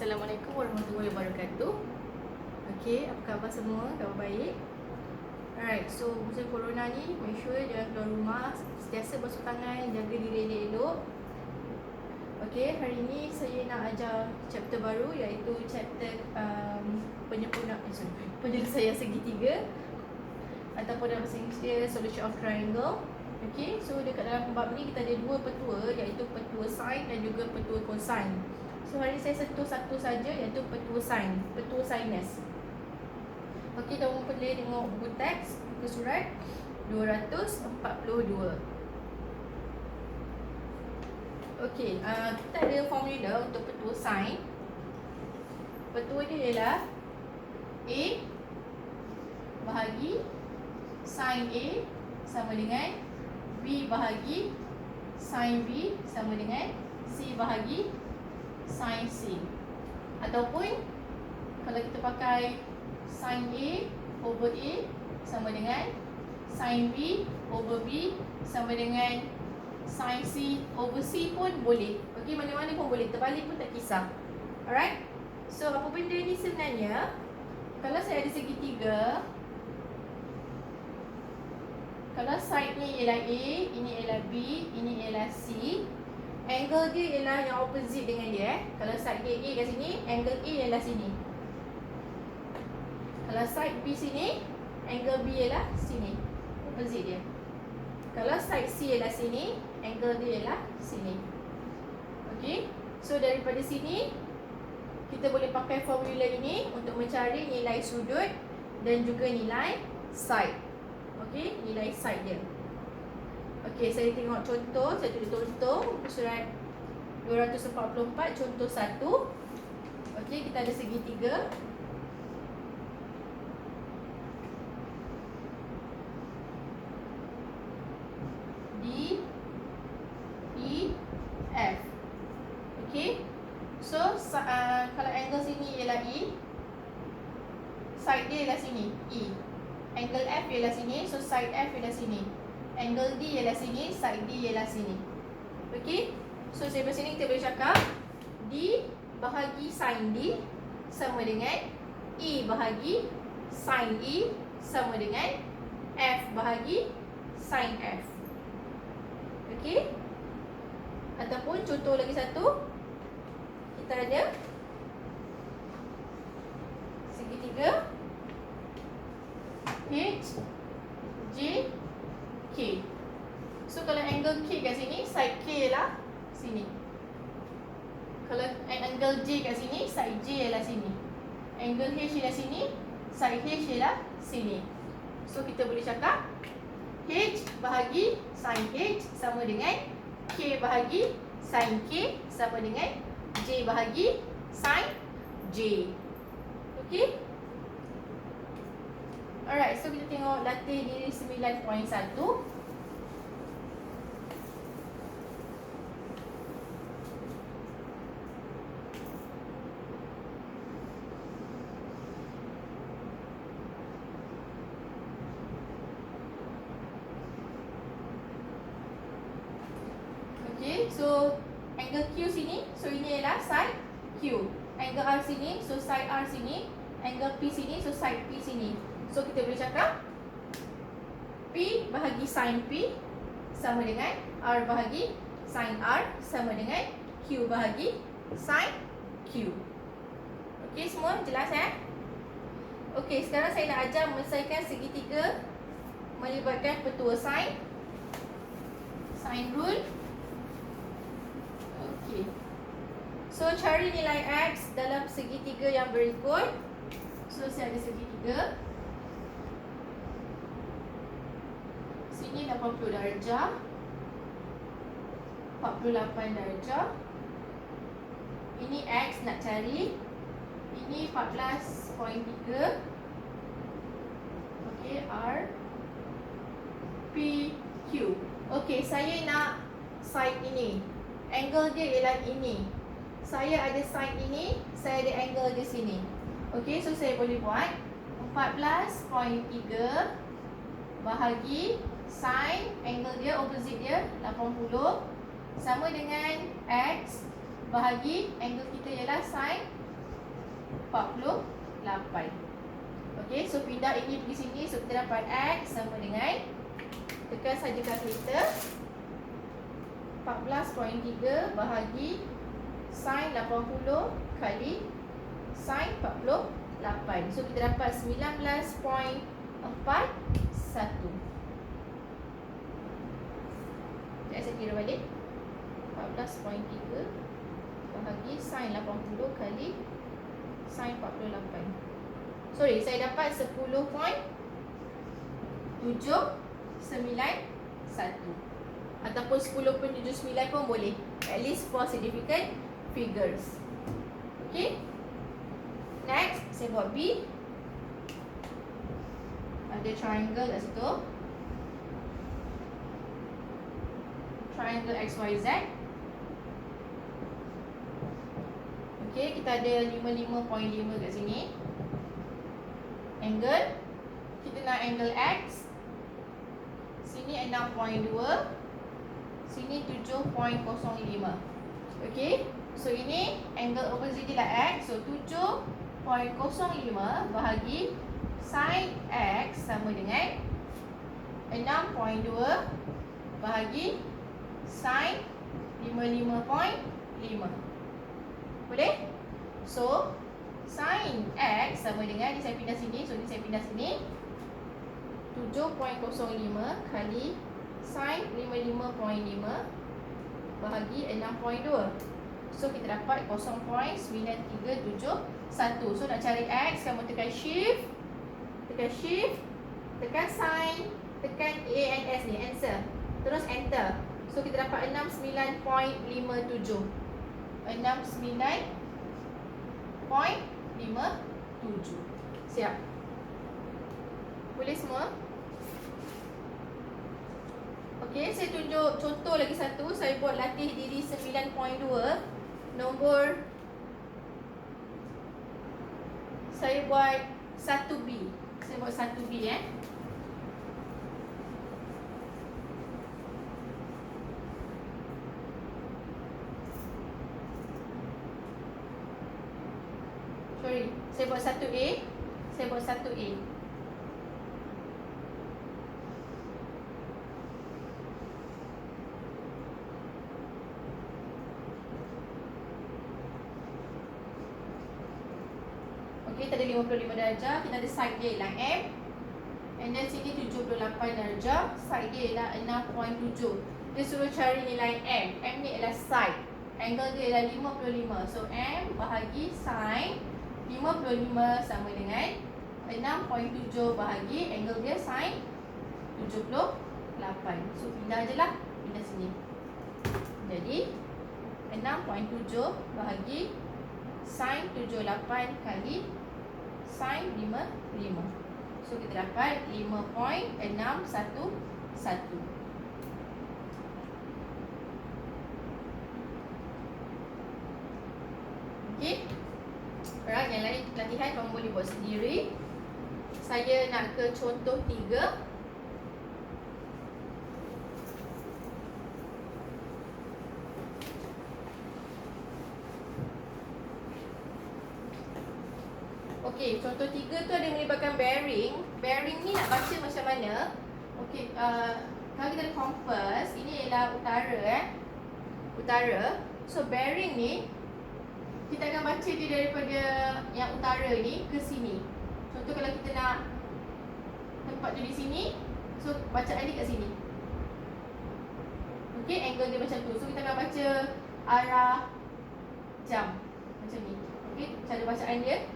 Assalamualaikum warahmatullahi wabarakatuh. Okay, apa khabar semua? Khabar baik? Alright, so musim corona ni, make sure jangan keluar rumah, sentiasa basuh tangan, jaga diri elok. Okay, hari ni saya nak ajar chapter baru iaitu chapter penyelesaian segitiga ataupun dalam bahasa Inggeris dia solution of triangle. Okay, so dekat dalam bab ni kita ada dua petua iaitu petua sin dan juga petua cosine. So hari ni saya sentuh satu saja iaitu petua sin, petua sinus. Okey, kamu boleh tengok buku teks, buku surat 242. Okey, kita ada formula untuk petua sin. Petua dia ialah A bahagi sin A sama dengan B bahagi sin B sama dengan C bahagi sin C. Ataupun kalau kita pakai sin A over A sama dengan sin B over B sama dengan sin C over C pun boleh. Okey, mana-mana pun boleh, terbalik pun tak kisah. Alright. So apa benda ni sebenarnya? Kalau saya ada segitiga, kalau side ni ialah A, ini ialah B, ini ialah C, angle dia ialah yang opposite dengan dia. Kalau side dia A kat sini, angle A ialah sini. Kalau side B sini, angle B ialah sini, opposite dia. Kalau side C ialah sini, angle dia ialah sini. Okey, so daripada sini kita boleh pakai formula ini untuk mencari nilai sudut dan juga nilai side. Okey, nilai side dia. Okey, saya tengok contoh, saya tulis contoh buku surat 244 contoh 1. Okey, kita ada segitiga. D E F. Okey. So kalau angle sini ialah E, side dia ialah sini E. Angle F ialah sini, so side F ialah sini. Angle D ialah sini, side D ialah sini. Okey. So dari sini kita boleh cakap D bahagi sin D sama dengan E bahagi sin E sama dengan F bahagi sin F. Okey. Ataupun contoh lagi satu, kita ada segitiga H J K. So kalau angle K kat sini, side K ialah sini. Kalau angle J kat sini, side J ialah sini. Angle H ialah sini, side H ialah sini. So kita boleh cakap H bahagi sin H sama dengan K bahagi sin K sama dengan J bahagi sin J. Okey. Alright, so kita tengok latih diri 9.1. Okay, so angle Q sini, so ini ialah side Q. Angle R sini, so side R sini. Angle P sini, so side P sini. So kita boleh cakap P bahagi sin P sama dengan R bahagi sin R sama dengan Q bahagi sin Q. Okey, semua jelas Okey, sekarang saya nak ajar menyelesaikan segitiga melibatkan petua sin. Sin rule. Okey. So cari nilai X dalam segitiga yang berikut. So saya ada segitiga. Sini 80 darjah, 48 darjah. Ini X nak cari. Ini 14.3. Okey, R P Q. Okey, saya nak side ini. Angle dia ialah ini. Saya ada side ini, saya ada angle di sini. Okey, so saya boleh buat 14.3 bahagi sin, angle dia opposite dia 80 sama dengan X bahagi angle kita ialah sin 48. Okey, so pindah ini pergi sini. So kita dapat X sama dengan, tekan saja kalkulator, 14.3 bahagi sin 80 kali sin 48. So kita dapat 19.41. Saya kira balik. 14.3 bahagi sin 80 kali sin 48. Sorry, saya dapat 10.791 ataupun 10.79 pun boleh. At least for significant figures. Okay. Next, saya buat B. Ada triangle kat situ. Triangle XYZ. Okay, kita ada 55.5 kat sini. Angle, kita nak angle X. Sini 6.2. Sini 7.05. Okay, so ini angle opposite dia lah X. So 7.05 bahagi sin X sama dengan 6.2 bahagi sin 55.5. Boleh? So sin X sama dengan, ni saya pindah sini. So ni saya pindah sini, 7.05 kali sin 55.5 bahagi 6.2. So kita dapat 0.9371. So nak cari X, kamu tekan shift, tekan sin, tekan A and S ni, answer. Terus enter. So kita dapat 69.57. 69.57. Siap? Boleh semua? Okey, saya tunjuk contoh lagi satu. Saya buat latih diri 9.2. Nombor, saya buat 1B. Saya buat 1B Sorry, saya buat 1A. Saya buat 1A. Okey, kita ada 55 darjah. Kita ada side dia ialah M. And then sini 78 darjah. Side dia ialah 6.7. Dia suruh cari nilai M. M ni ialah side. Angle dia ialah 55. So M bahagi sin 55 sama dengan 6.7 bahagi angle dia sin 78. So pindah je lah. Pindah sini. Jadi 6.7 bahagi sin 78 kali sin 55. So kita dapat 5.611. Okey. Alright, yang lain latihan kamu boleh buat sendiri. Saya nak ke contoh 3. Okey, contoh 3 tu ada melibatkan bearing. Bearing ni nak baca macam mana? Okey, kalau kita ada kompas, ini ialah utara utara. So bearing ni kita akan baca dia daripada yang utara ni ke sini. Contoh kalau kita nak tempat tu di sini, so bacaan dia kat sini. Okey, angle dia macam tu. So kita akan baca arah jam macam ni. Okey, cara bacaan dia.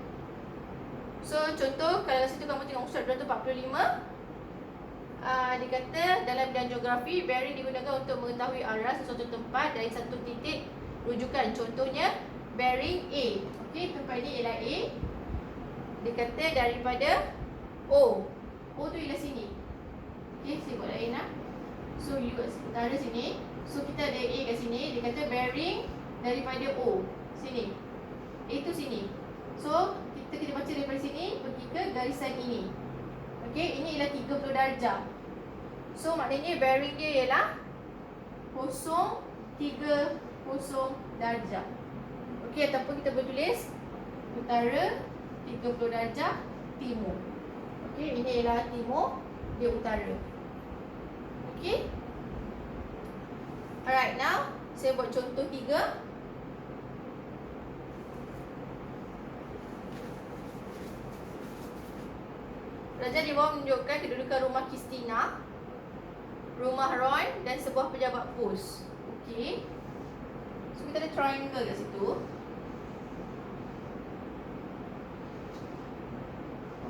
So contoh kalau kat situ kamu tengok surat 245, dia kata dalam bidang geografi, bearing digunakan untuk mengetahui arah sesuatu tempat dari satu titik rujukan. Contohnya bearing A. Okey, tempat ni ialah A. Dia kata daripada O. O tu ialah sini. Okey, saya buat lain lah. So you kat utara sini. So kita ada A kat sini. Dia kata bearing daripada O. Sini. A tu sini. So kita baca daripada sini pergi ke garisan ini. Okey, ini ialah 30 darjah. So maknanya bearing dia ialah 030 darjah. Okey, ataupun kita boleh tulis utara, 30 darjah timur. Okey, ini ialah timur, dia utara. Okey. Alright, now saya buat contoh 3. Pelajar di bawah menunjukkan kedudukan rumah Kristina, rumah Ron dan sebuah pejabat pos. Okey. So kita ada triangle kat situ.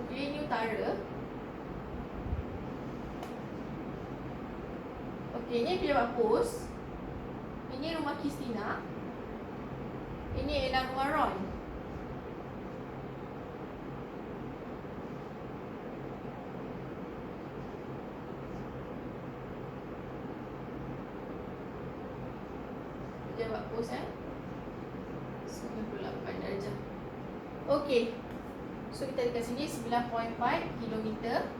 Okey, ini utara. Okey, ini pejabat pos. Ini rumah Kristina. Ini ialah rumah Ron. Pejabat pos 98 darjah. Okey. So kita ada kat sini 9.4 kilometer.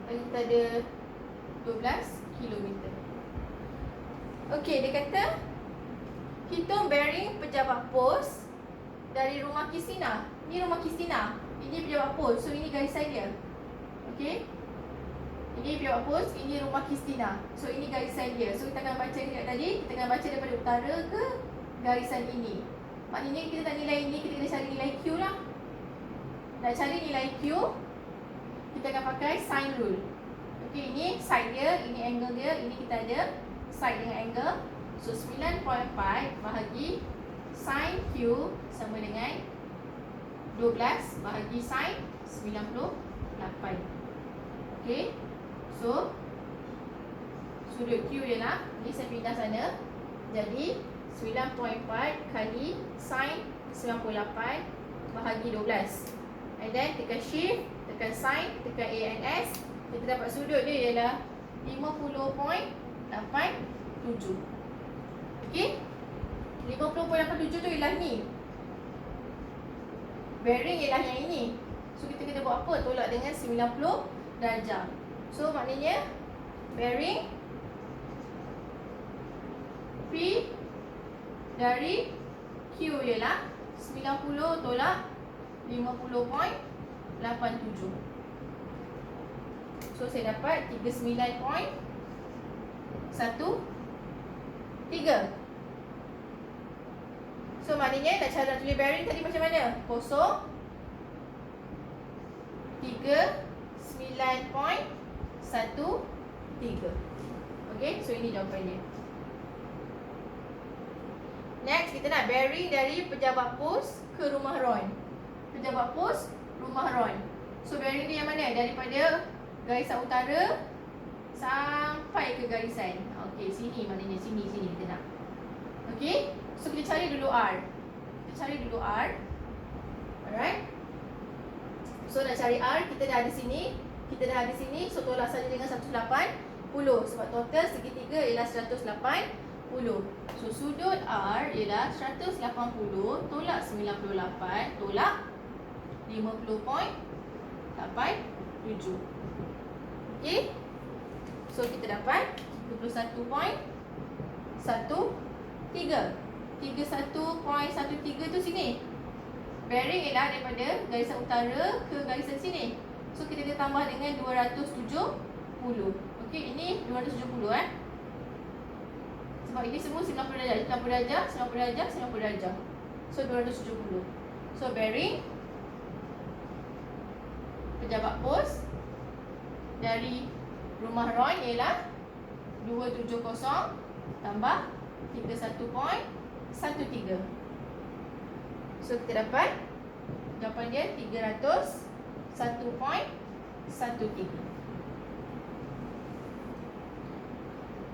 Dan kita ada 12 kilometer. Okey, dia kata hitung bearing pejabat pos dari rumah Kristina. Ini rumah Kristina. Ini pejabat pos. So ini garisan dia. Okey. Ini pejabat pos, ini rumah Kristina. So ini garisan dia. So kita akan baca ni kat tadi, kita akan baca daripada utara ke garisan ini. Maknanya kita nak nilai ini, kita kena cari nilai Q lah. Nak cari nilai Q, kita akan pakai sine rule. Okey, ini side dia, ini angle dia, ini kita ada side dengan angle. So 9.4 bahagi sine Q sama dengan 12 bahagi sine 98. Okey. So sudut Q ialah, ni saya pindah sana. Jadi 9.4 kali sine 98 bahagi 12. And then tekan shift, tekan sine, tekan A and S. Kita dapat sudut dia ialah 50.87. Okey. 50.87 tu ialah ni. Bearing ialah yang ini. So kita kena buat apa? Tolak dengan 90 darjah. So maknanya bearing P dari Q ialah 90 tolak 50.87. So saya dapat 39.13. So maknanya nak cara tulis bearing tadi macam mana? 0 39.13. Okay, so ini jawapannya. Next, kita nak bearing dari pejabat pos ke rumah Ron. Pejabat pos, rumah Ron. So bearing dia yang mana? Daripada garisan utara sampai ke garisan. Okay, sini maknanya, sini kita nak. Okay, so kita cari dulu R. Kita cari dulu R. Alright. So nak cari R, kita dah ada sini. Kita dah ada sini, so tolak saja dengan 180. Sebab total segitiga ialah 180. So sudut R ialah 180 tolak 98 tolak 50.87. Okay. So kita dapat 31.13. 31.13 tu sini. Bearing ialah daripada garisan utara ke garisan sini. So kita kena tambah dengan 270. Okey, ini 270 sebab ini semua 90 darjah, 90 darjah, 90 darjah, 90 darjah. So 270. So bearing pejabat pos dari rumah Ron ialah 270 tambah 31.13. So kita dapat jawapan dia 301.13.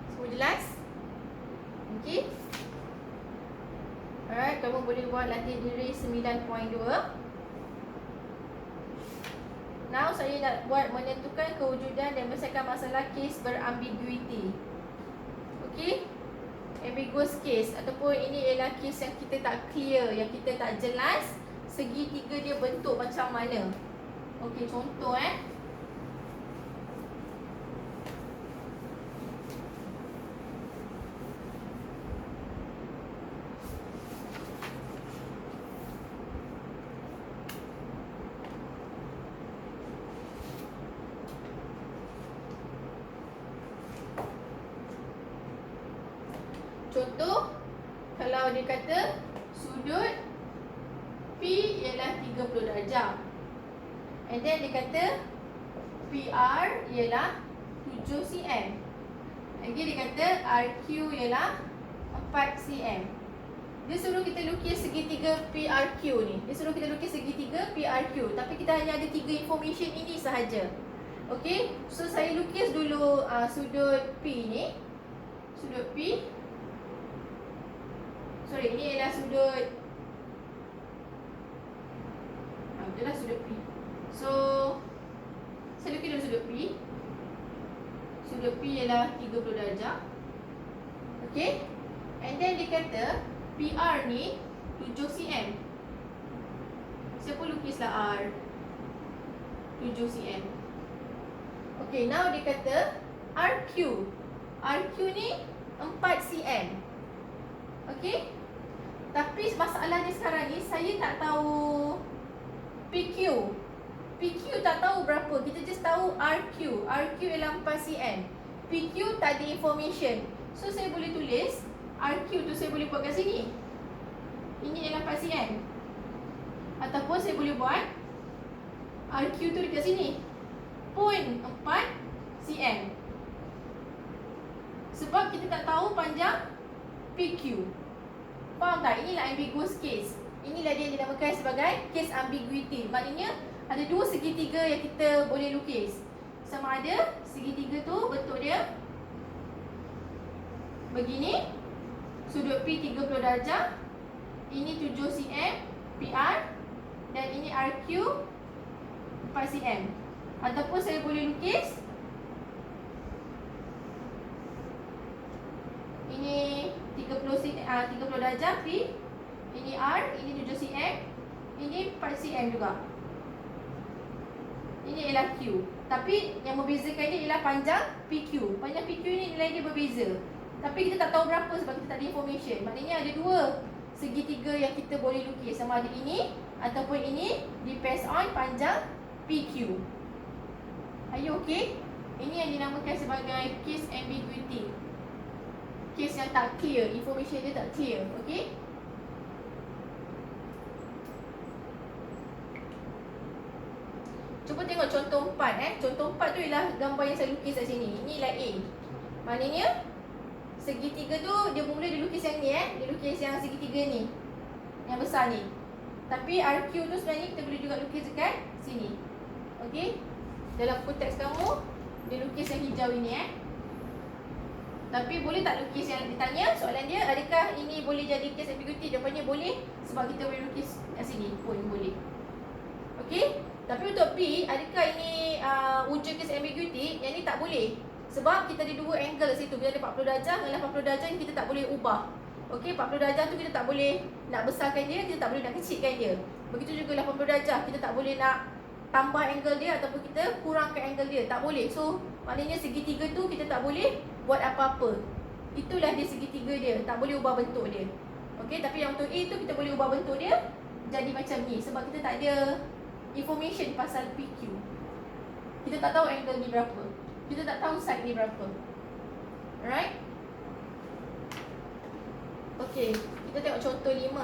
Semua jelas? Okey. Alright, kamu boleh buat latih diri 9.2. Now saya nak buat menentukan kewujudan dan menyelesaikan masalah kes berambiguity. Okey. Ambiguous case ataupun ini ialah kes yang kita tak clear, yang kita tak jelas segitiga dia bentuk macam mana. Okey, contoh Kalau dia kata sudut P ialah 30 darjah. And then dia kata PR ialah 7 cm. Lagi dia kata RQ ialah 4 cm. Dia suruh kita lukis segitiga PRQ ni. Dia suruh kita lukis segitiga PRQ. Tapi kita hanya ada 3 information ini sahaja. Okey, so saya lukis dulu sudut P ni. Sudut P. Sorry, ini ialah sudut. Itulah sudut P. So, saya lukis dulu sudut P. Sudut P ialah 30 darjah. Okey. And then dia kata PR ni 7 cm. Saya pun lukislah R 7 cm. Okay, now dia kata RQ. RQ ni 4 cm. Okay. Tapi masalahnya sekarang ni saya tak tahu PQ. PQ tak tahu berapa. Kita just tahu RQ. RQ ialah 4 cm. PQ tak ada information. So saya boleh tulis RQ tu saya boleh buat kat sini. Ini ialah 4 cm. Ataupun saya boleh buat RQ tu dekat sini. Pun 4 cm. Sebab kita tak tahu panjang PQ. Faham tak? Inilah ambiguous case. Inilah dia yang dinamakan sebagai case ambiguity. Maknanya ada dua segitiga yang kita boleh lukis. Sama ada segitiga tu bentuk dia begini, sudut P 30 darjah, ini 7 cm PR, dan ini RQ 4 cm. Ataupun saya boleh lukis ini 30 darjah P, ini R, ini 7 cm, ini 4 cm juga. Ini ialah Q. Tapi yang membezakan dia ialah panjang PQ. Panjang PQ ni nilai dia berbeza. Tapi kita tak tahu berapa sebab kita tak ada information. Maknanya ada dua segitiga yang kita boleh lukis. Sama ada ini ataupun ini, depends on panjang PQ. Are you okay? Ini yang dinamakan sebagai case ambiguity. Case yang tak clear, information dia tak clear. Okay? Cuba tengok contoh 4 Contoh 4 tu ialah gambar yang saya lukis kat sini. Ini ialah A. Maknanya segitiga tu dia mula dia lukis yang ni Dia lukis yang segitiga ni, yang besar ni. Tapi RQ tu sebenarnya kita boleh juga lukis dekat sini. Okey. Dalam konteks kamu dia lukis yang hijau ini Tapi boleh tak lukis yang ditanya? Soalan dia, adakah ini boleh jadi case ambiguity? Jawapannya boleh, sebab kita boleh lukis kat sini pun boleh. Okey. Tapi untuk P, adakah ini wujud case ambiguity? Yang ni tak boleh. Sebab kita ada dua angle situ. Kita ada 40 darjah dengan 80 darjah ni kita tak boleh ubah. Okey, 40 darjah tu kita tak boleh nak besarkan dia, kita tak boleh nak kecilkan dia. Begitu juga 80 darjah, kita tak boleh nak tambah angle dia ataupun kita kurangkan angle dia. Tak boleh. So, maknanya segitiga tu kita tak boleh buat apa-apa. Itulah dia segitiga dia. Tak boleh ubah bentuk dia. Okey, tapi yang untuk A tu kita boleh ubah bentuk dia jadi macam ni. Sebab kita tak ada information pasal PQ. Kita tak tahu angle ni berapa. Kita tak tahu side ni berapa. Alright? Okey, kita tengok contoh 5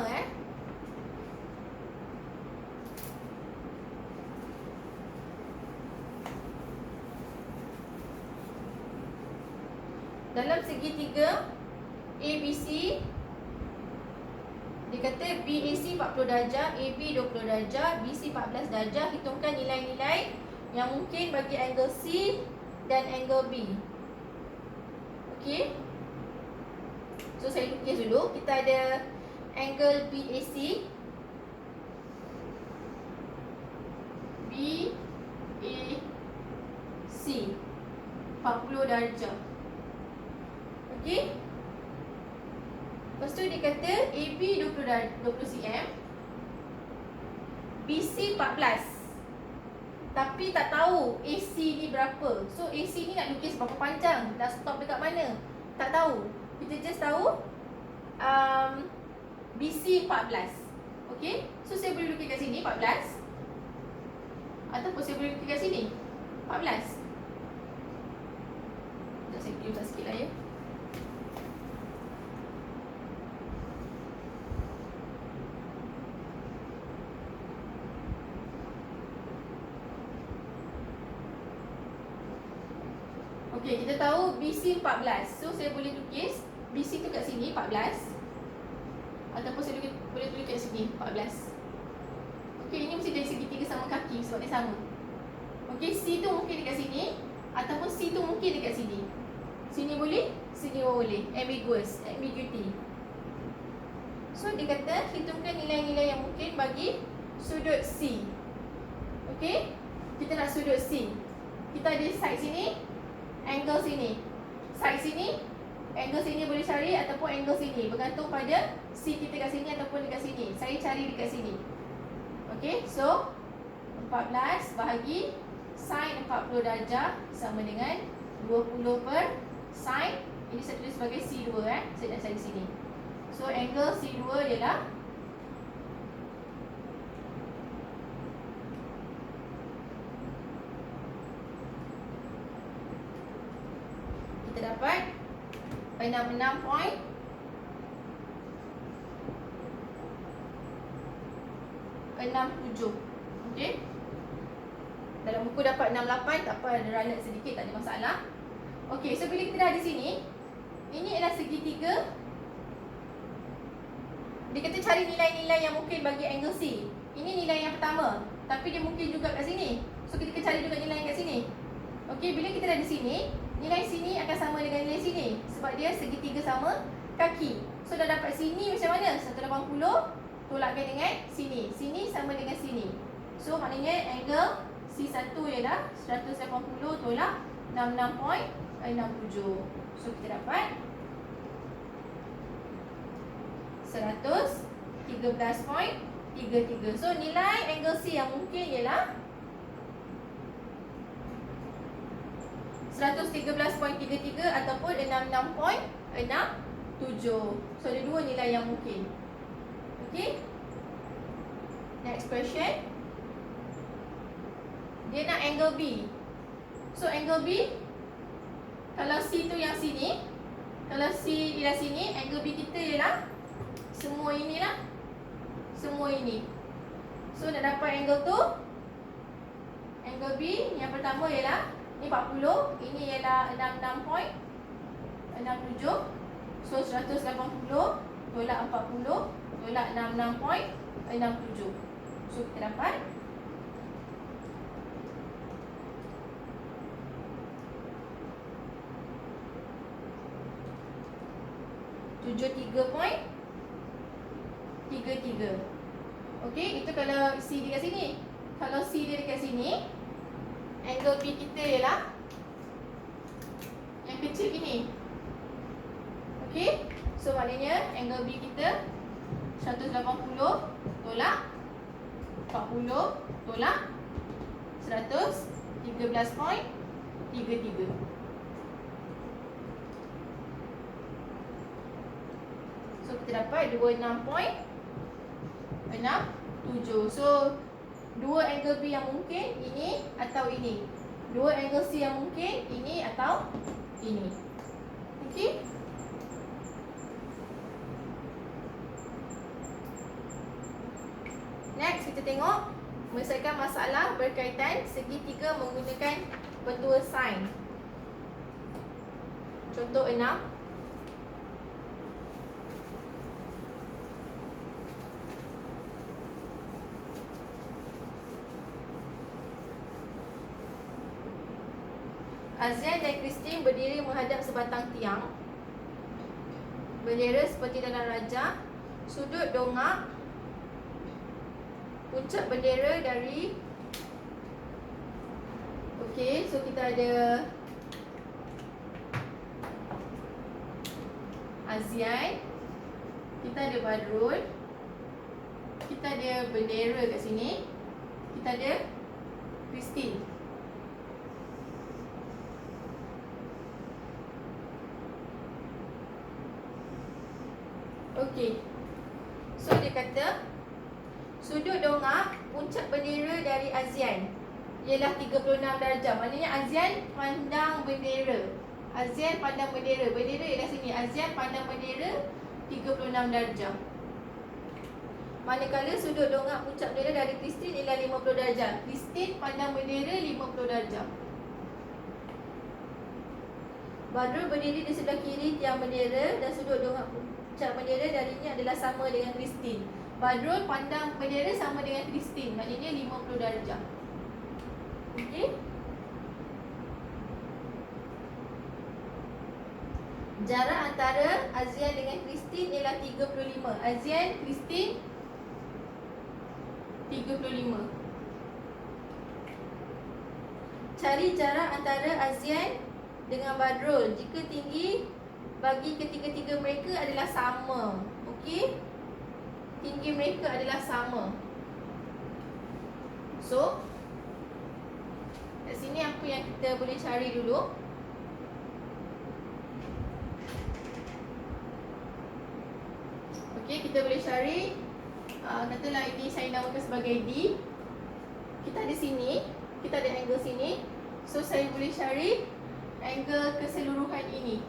Dalam segitiga ABC, dia kata BAC 40 darjah, AB 20 darjah, BC 14 darjah. Hitungkan nilai-nilai yang mungkin bagi angle C dan angle B. Okey. So saya lukis dulu. Kita ada angle BAC, BAC 40 darjah. Okey. Lepas tu dia kata AB 20 cm, BC 14. Tapi tak tahu AC ni berapa. So AC ni nak lukis berapa panjang, dah stop dekat mana, tak tahu. Kita just tahu BC 14. Okay. So saya boleh lukis kat sini 14, ataupun saya boleh lukis kat sini 14. Sekejap saya kira sikit lah Okey, kita tahu BC 14. So saya boleh tulis BC tu kat sini 14. Ataupun saya boleh tulis kat sini 14. Okey, ini mesti dari segitiga sama kaki sebab dia sama. Okey, C tu mungkin dekat sini ataupun C tu mungkin dekat sini. Sini boleh, sini boleh. Ambiguity. So dia kata hitungkan nilai-nilai yang mungkin bagi sudut C. Okey, kita nak sudut C. Kita ada side sini, angle sini. Side sini, angle sini boleh cari ataupun angle sini, bergantung pada C kita kat sini ataupun dekat sini. Saya cari dekat sini. Okey, so 14 bahagi sin 40 darjah sama dengan 20 per sin. Ini saya tulis sebagai C2 saya dah cari sini. So angle C2 ialah kita dapat 66.67. Okey. Dalam buku dapat 68, tak apa, ada ralat sedikit, tak ada masalah. Okey, so bila kita dah di sini, ini adalah segitiga. Dia kata cari nilai-nilai yang mungkin bagi angle C. Ini nilai yang pertama, tapi dia mungkin juga kat sini. So kita cari juga nilai kat sini. Okey, bila kita dah di sini, nilai sini akan sama dengan nilai sini sebab dia segitiga sama kaki. So dah dapat sini macam mana? 180 tolakkan dengan sini. Sini sama dengan sini. So maknanya angle C1 ialah 180 tolak 66.67. So kita dapat 113.33. So nilai angle C yang mungkin ialah 113.33 ataupun 66.67. So ada dua nilai yang mungkin. Okey. Next question. Dia nak angle B. So angle B, kalau C tu yang sini, kalau C ialah sini, angle B kita ialah semua inilah. Semua ini. So nak dapat angle tu, angle B yang pertama ialah ni 40, ini ialah 66.67. So 180 tolak 40 tolak 66.67. So kita dapat 73.33. Okey, itu kalau C dekat sini. Kalau C dia dekat sini, angle B kita ialah yang kecil ini. Okey, so maknanya angle B kita 180 tolak 40 tolak 113.33. So kita dapat 26.67. So dua angle B yang mungkin ini atau ini. Dua angle C yang mungkin ini atau ini. Okey. Next kita tengok menyelesaikan masalah berkaitan segitiga menggunakan bentua sin. Contoh 6. Azian dan Christine berdiri menghadap sebatang tiang. Bendera seperti dalam raja. Sudut dongak puncak bendera dari. Okey, so kita ada Azian, kita ada Badrul, kita ada bendera kat sini, kita ada Christine. Okey. So dia kata sudut dongak puncak bendera dari Azian ialah 36 darjah. Maknanya Azian pandang bendera. Azian pandang bendera. Bendera ialah sini. Azian pandang bendera 36 darjah. Manakala sudut dongak puncak bendera dari Christine ialah 50 darjah. Christine pandang bendera 50 darjah. Badrul berdiri di sebelah kiri tiang bendera dan sudut dengan puncak bendera darinya adalah sama dengan Christine. Badrul pandang bendera sama dengan Christine, maknanya 50 darjah. Okey. Jarak antara Azian dengan Christine ialah 35. Azian, Christine 35. Cari jarak antara Azian dengan Badrul jika tinggi bagi ketiga-tiga mereka adalah sama. Okey? Tinggi mereka adalah sama. So, kat sini apa yang kita boleh cari dulu? Okey, kita boleh cari katalah ini saya namakan sebagai D. Kita ada sini, kita ada angle sini. So, saya boleh cari angle keseluruhan ini.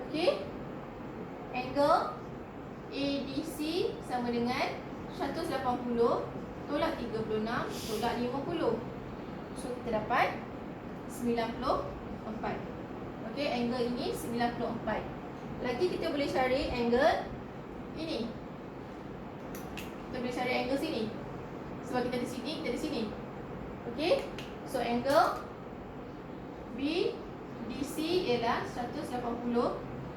Okey? Angle ADC sama dengan 180 tolak 36 tolak 50. So, kita dapat 94. Okey, angle ini 94. Lagi kita boleh cari angle ini. Kita boleh cari angle sini. Sebab kita di sini, kita di sini. Okey? So, angle BDC ialah 180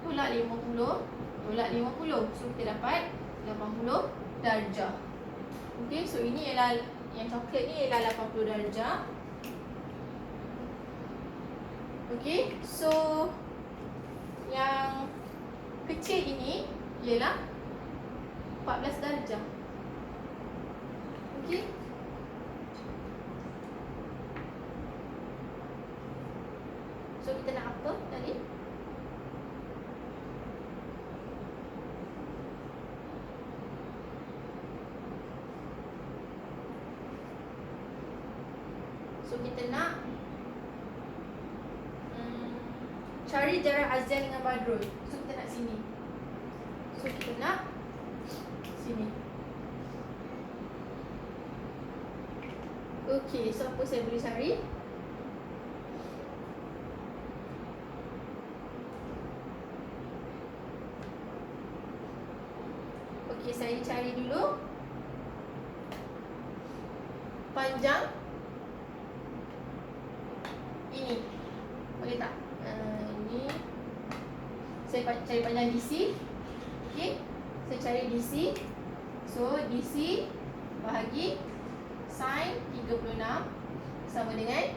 tolak 50 tolak 50. So, kita dapat 80 darjah. Okey, so ini ialah yang coklat ni ialah 80 darjah. Okey, so yang kecil ini ialah 14 darjah. Okey. So kita nak apa tadi? So kita nak cari jarak Azian dengan Badrul. So kita nak sini. So kita nak sini. Okey, so apa saya boleh cari? Okey, saya cari dulu panjang ini. Boleh tak? Ini saya cari panjang DC. Okey, saya cari DC. So DC bahagi sin 36 sama dengan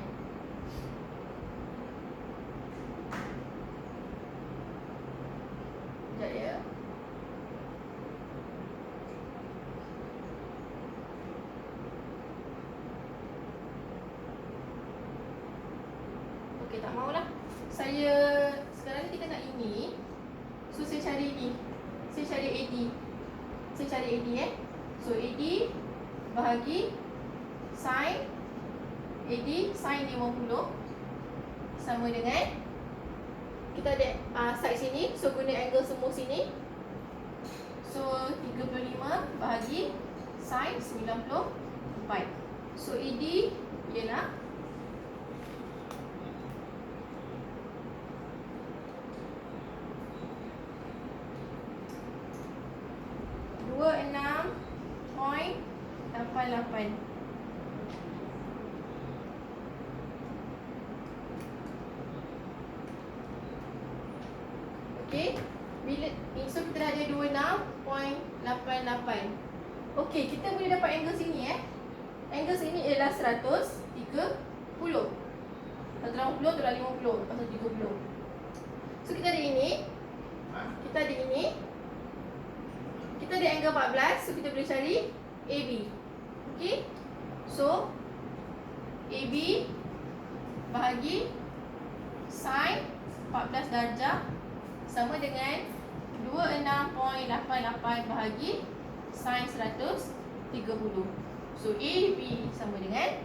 sekejap ya. Okey, tak maulah. Saya sekarang ni kita nak ini. So saya cari ni. Saya cari AD. Saya cari AD So AD bahagi sin AD sin 50 sama dengan kita ada side sini. So guna angle semua sini. So 35 bahagi sin 94. So AD ialah 26.88. Okey, bila so kita dah ada 26.88. Okey, kita boleh dapat angle sini Angle sini ialah 130. 180 tolak 50 pasal 30. So kita ada ini. Kita ada ini. Kita ada angle 14, so kita boleh cari AB. Okey. So AB bahagi sin 14 darjah sama dengan 26.88 bahagi sin 130. So AB sama dengan